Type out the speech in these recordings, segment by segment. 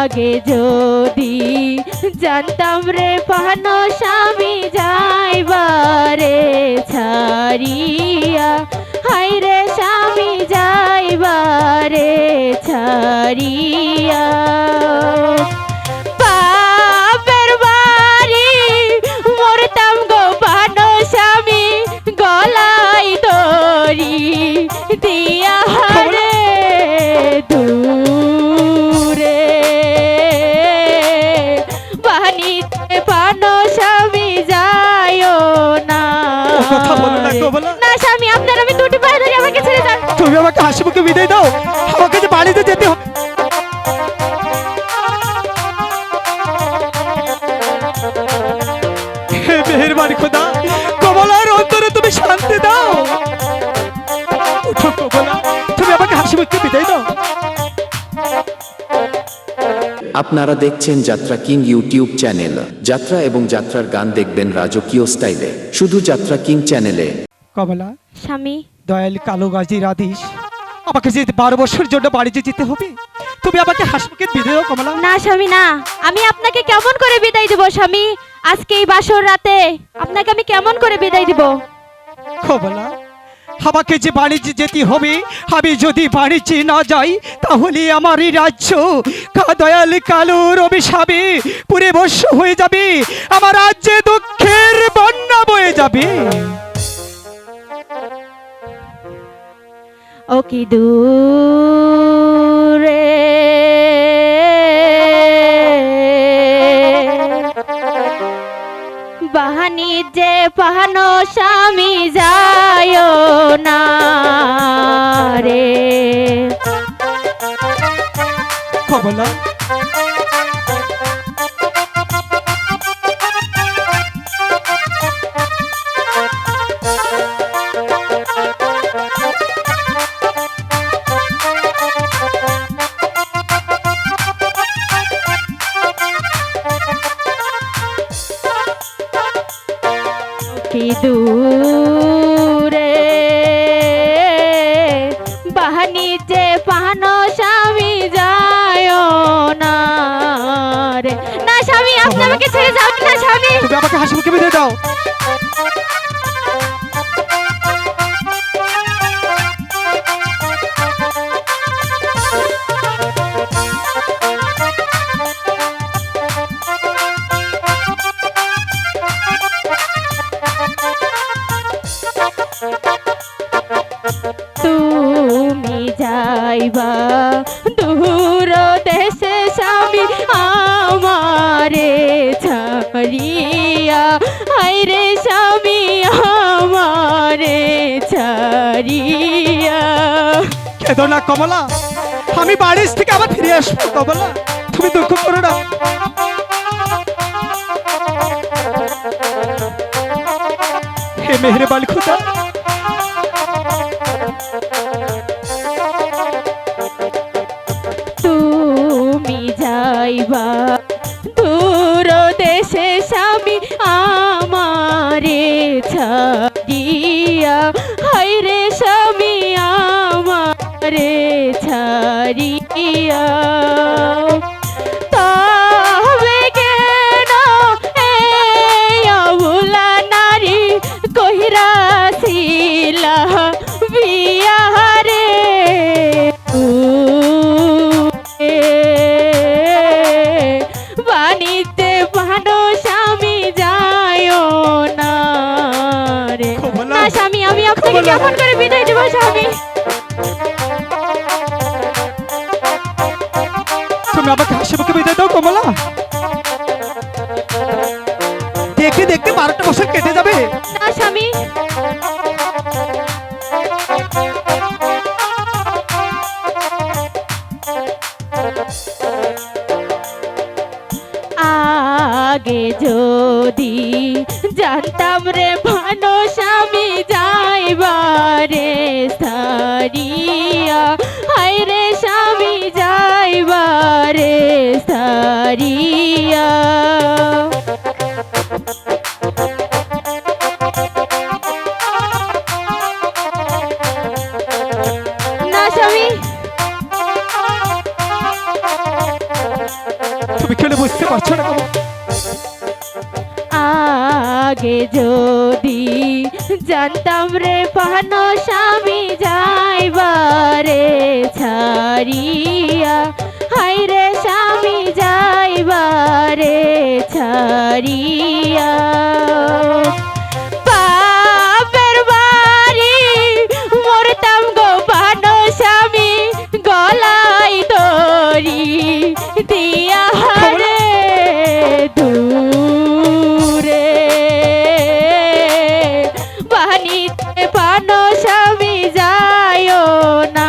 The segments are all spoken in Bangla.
আগে যদি জানতাম রে পানো স্বামী যাইবারে ছাড়িয়া, হাই রে স্বামী যাইবারে ছাড়িয়া। বাপের বাড়ি মরতাম গো পানো স্বামী গলায় দড়ি দিয়া রে দূরে, বানিতে পানো স্বামী যায়ও না। না স্বামী, আপনার আমি দুটি পায়ে ধরে আমাকে ছেড়ে যান। তুমি আমাকে হাসি মুখে বিদায় দাও, আমাকে যে বাড়িতে যেতে হবে। হে মেহেরবানি খোদা, কমলার অন্তরে তুমি শান্তি দাও। উঠো কমলা, তুমি আমাকে হাসি মুখে বিদায় দাও। আপনারা দেখছেন যাত্রা কিং ইউটিউব চ্যানেল। যাত্রা এবং যাত্রার গান দেখবেন রাজকীয় স্টাইলে, শুধু যাত্রা কিং চ্যানেলে। কমলা, স্বামী দয়াল কালো গাজীর আদেশ, আমাকে যে 12 বছর জন্য বাড়িতে যেতে হবে। তুমি আমাকে হাসি মুখে বিদায় দাও কমলা। না স্বামী না, আমি আপনাকে কেমন করে বিদায় দিব স্বামী? আজকে এই বাসর রাতে আপনাকে আমি কেমন করে বিদায় দিব? কমলা, আমাকে যে বাণিজ্যে যেতে হবে, আমি যদি বাণিজ্যে না যাই তাহলে আমার এই রাজ্য দয়াল কালোর অভিশাপে পুরে বর্ষ হয়ে যাবে, আমার রাজ্যে দুঃখের বন্যা বয়ে যাবে। ও কি দূরে বাহানি যে পাহানো স্বামী যায় না রে। কমলা, কি দূরে বাহানি যে পাহানো স্বামী যায় না রে। না স্বামী, আপনি আমাকে ছেড়ে যাবেন না স্বামী। তুমি আমাকে হাসি মুখে বিদায় দাও। তুমি যাইবা দূর দেশে স্বামী আমারে ছাড়িয়া, হাই রে স্বামী আমারে ছাড়িয়া। কেঁদো না কমলা, আমি বাড়ি থেকে আবার ফিরে আসবো। কমলা, তুমি দুঃখ করো না। হে মেহেরবানি খোদা, তুমি যাইবা দূর দেশে স্বামী আমারে ছাড়িয়া, হাই রে স্বামী আমারে ছাড়িয়া। তবে কেন এই অবলা নারী কহিরাছিলা বিয়া রে? বাণিজ্যে পানো স্বামী যায় না রে। না স্বামী, আমি আপনাকে কেমন করে বিদায় দেব স্বামী? তুমি আমাকে হাসি মুখে বিদায় দাও কমলা। দেখতে দেখতে 12টা বছর কেটে যাবে। না স্বামী, আগে যদি জানতাম রে ভানো স্বামী যাইবারে ছাড়িয়া, হাই রে স্বামী যাইবারে ছাড়িয়া। না স্বামী, তুমি কেন বুঝতে পারছো না কমলা? আগে যদি জানতাম রে পানো স্বামী যাইবারে ছাড়িয়া, হাই রে স্বামী যাইবারে ছাড়িয়া, বাপের বাড়ি মরতাম গো পানো স্বামী গলায় দড়ি দিয়া রে দূরে, বানিতে পানো স্বামী যায়ও না।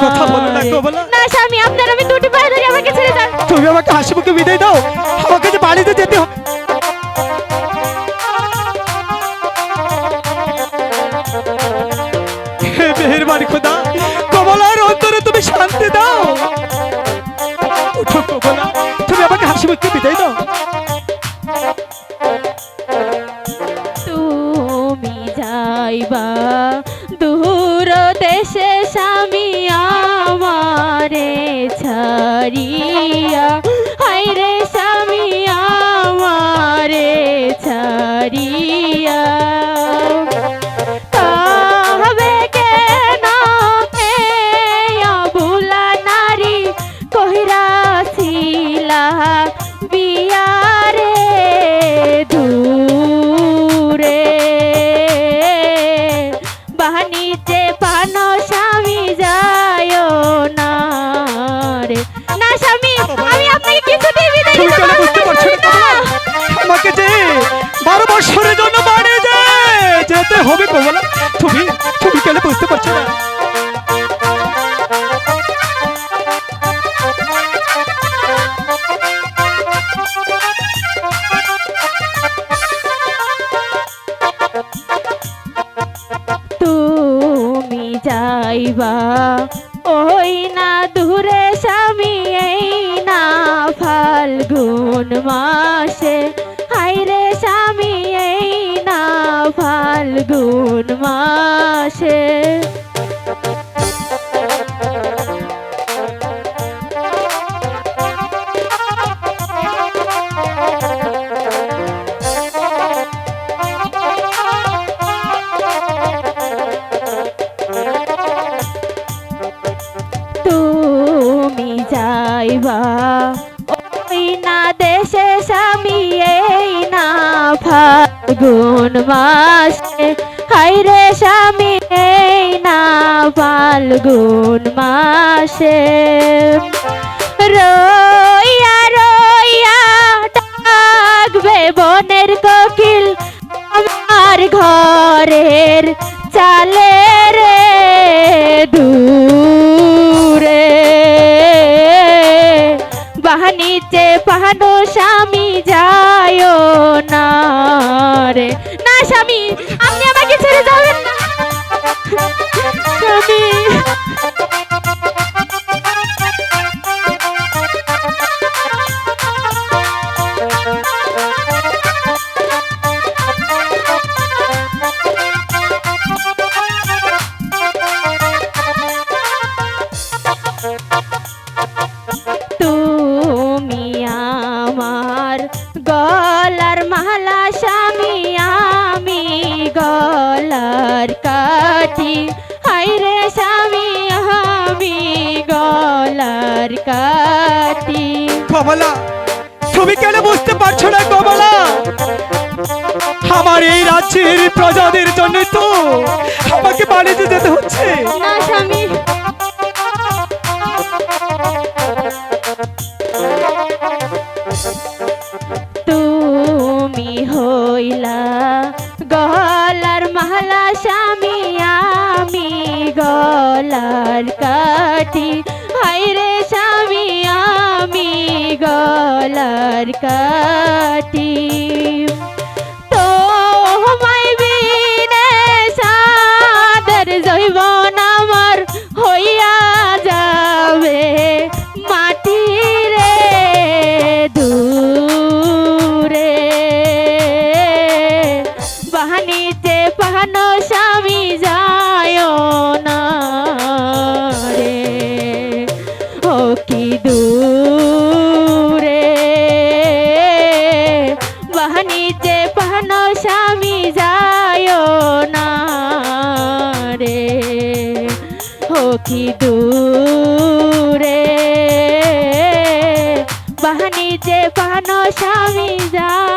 কথা বলো না কমলা। না স্বামী, আপনার আমি দুটি পায়ে ধরে আমাকে ছেড়ে যান। তুমি আমাকে হাসি মুখে বিদায় দাও, আমাকে যে বাড়িতে যেতে হবে। হে মেহেরবানি খোদা, কমলার অন্তরে তুমি শান্তি দাও। উঠো কমলা, তুমি আমাকে হাসি মুখে বিদায় দাও। তুমি যাইবা দূর দেশে স্বামী আমারে ছাড়িয়া, হাই রে স্বামী আমারে ছাড়িয়া, তবে কেন বুলা নারী কহিরাছিলা বিয়ারে দূরে, বাহানিতে পানো স্বামী যায়ও না রে। না স্বামী, আমি আপনাকে কিছুতেই বিদায় তুমি দিতে কেন পারবো বুঝতে না পারছো স্বামী, না না। কমলা? আমাকে যে 12 বছরের জন্য বাড়ি যেতে হবে কমলা। তুমি তুমি কেন বুঝতে পারছো না? তুমি যাইবা ওই না দূরে স্বামী এই না ফাল্গুন মাসে, হাই রে স্বামী এই না ফাল্গুন মাসে, তুমি যাইবা ওই না দেশে স্বামী এই না ফাল্গুন মাসে, হাই রে স্বামী এই না ফাল্গুন মাসে, রইয়া রইয়া ডাকবে বনের কোকিল আমার ঘরের চালে রে দূরে, বাহানিতে পানো স্বামী যায়ও না রে। না স্বামী, আপনি আমাকে ছেড়ে যাবেন না স্বামী। তুমি আমার গলার মালা স্বামী, আমি গলার কাঠি, হাই রে স্বামী আমি গলার কাঠি। কমলা, তুমি কেন বুঝতে পারছো না কমলা? আমার এই রাজ্যের প্রজাদের জন্য তো আমাকে বাড়িতে যেতে হচ্ছে। না স্বামী, তুমি হইলা গলার মালা স্বামী, আমি গলার কাঠি, হাই রে স্বামী আমি গলার কাঠি, তোমায় বিনে সাদের জৈবন আমার হইয়া যাবে মাটি রে দূরে, বাহানিতে পানো স্বামী যায়ও না রে, ও কি দূরে দেখি দূরে বাহানি যে পানো স্বামী যায়